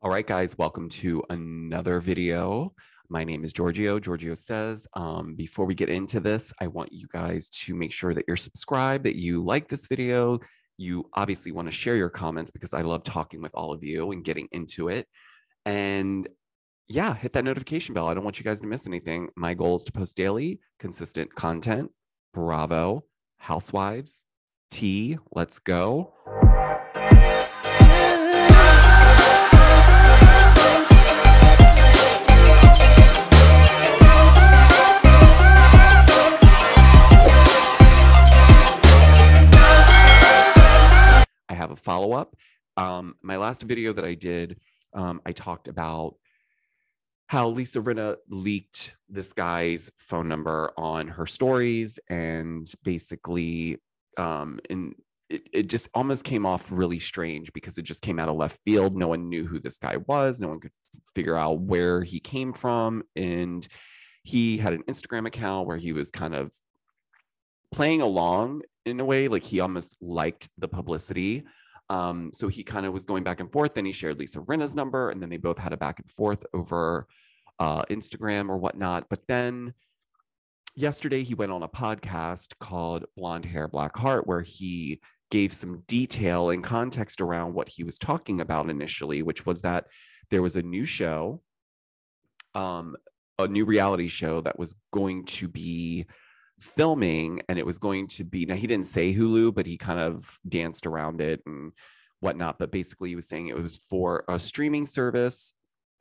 All right, guys, welcome to another video. My name is Giorgio. Giorgio says, before we get into this, I want you guys to make sure that you're subscribed, that you like this video. You obviously want to share your comments because I love talking with all of you and getting into it. And yeah, hit that notification bell. I don't want you guys to miss anything. My goal is to post daily, consistent content. Bravo, housewives, tea, let's go. I have a follow-up. My last video that I did, I talked about how RInna leaked this guy's phone number on her stories, and basically it just almost came off really strange because it just came out of left field. No one knew who this guy was. No one could figure out where he came from. And he had an Instagram account where he was kind of playing along in a way, like he almost liked the publicity. So he kind of was going back and forth. Then he shared RInna's number, and then they both had a back and forth over Instagram or whatnot. But then yesterday he went on a podcast called Blonde Hair, Black Heart, where he gave some detail and context around what he was talking about initially, which was that there was a new show, a new reality show that was going to be filming, and it was going to be, now he didn't say Hulu, but he kind of danced around it and whatnot. But basically he was saying it was for a streaming service,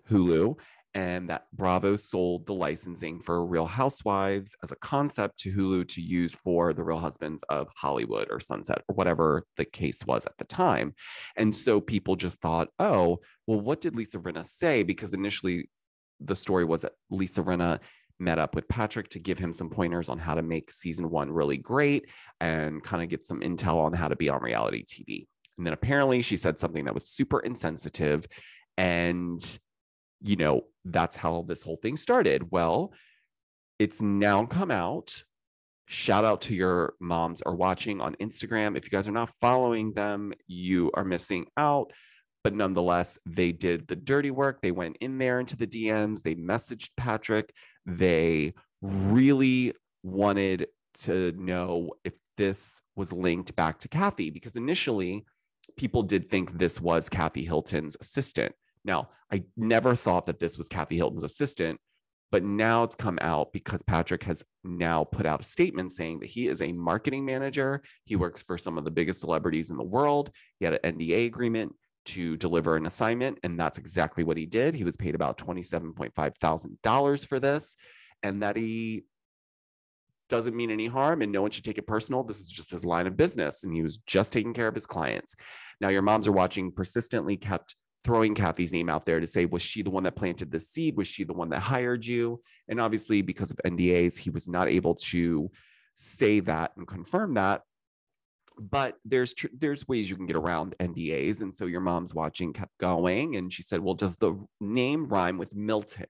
Hulu, and that Bravo sold the licensing for Real Housewives as a concept to Hulu to use for the Real Husbands of Hollywood or Sunset or whatever the case was at the time. And so people just thought, oh, well, what did Rinna say? Because initially the story was that Rinna met up with Patrick to give him some pointers on how to make season 1 really great and kind of get some intel on how to be on reality TV. And then apparently she said something that was super insensitive, and you know, that's how this whole thing started. Well, it's now come out. Shout out to your moms are watching on Instagram. If you guys are not following them, you are missing out. But nonetheless, they did the dirty work. They went in there into the DMs. They messaged Patrick. They really wanted to know if this was linked back to Kathy, because initially people did think this was Kathy Hilton's assistant. Now, I never thought that this was Kathy Hilton's assistant, but now it's come out because Patrick has now put out a statement saying that he is a marketing manager. He works for some of the biggest celebrities in the world. He had an NDA agreement to deliver an assignment, and that's exactly what he did. He was paid about $27.5 thousand for this, and that he doesn't mean any harm and no one should take it personal. This is just his line of business, and he was just taking care of his clients. Now, your moms are watching persistently kept throwing Kathy's name out there to say, was she the one that planted the seed? Was she the one that hired you? And obviously, because of NDAs, he was not able to say that and confirm that. But there's ways you can get around NDAs. And so your mom's watching kept going. And she said, well, does the name rhyme with Milton?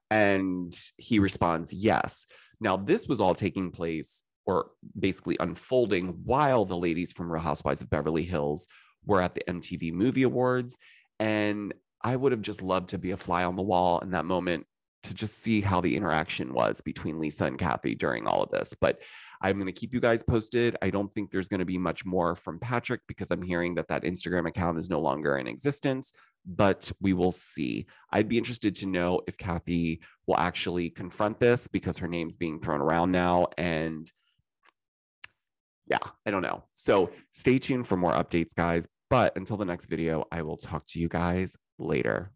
And he responds, yes. Now, this was all taking place, or basically unfolding, while the ladies from Real Housewives of Beverly Hills were at the MTV Movie Awards. And I would have just loved to be a fly on the wall in that moment to just see how the interaction was between Lisa and Kathy during all of this. But I'm going to keep you guys posted. I don't think there's going to be much more from Patrick because I'm hearing that Instagram account is no longer in existence, but we will see. I'd be interested to know if Kathy will actually confront this because her name's being thrown around now. And yeah, I don't know. So stay tuned for more updates, guys. But until the next video, I will talk to you guys later.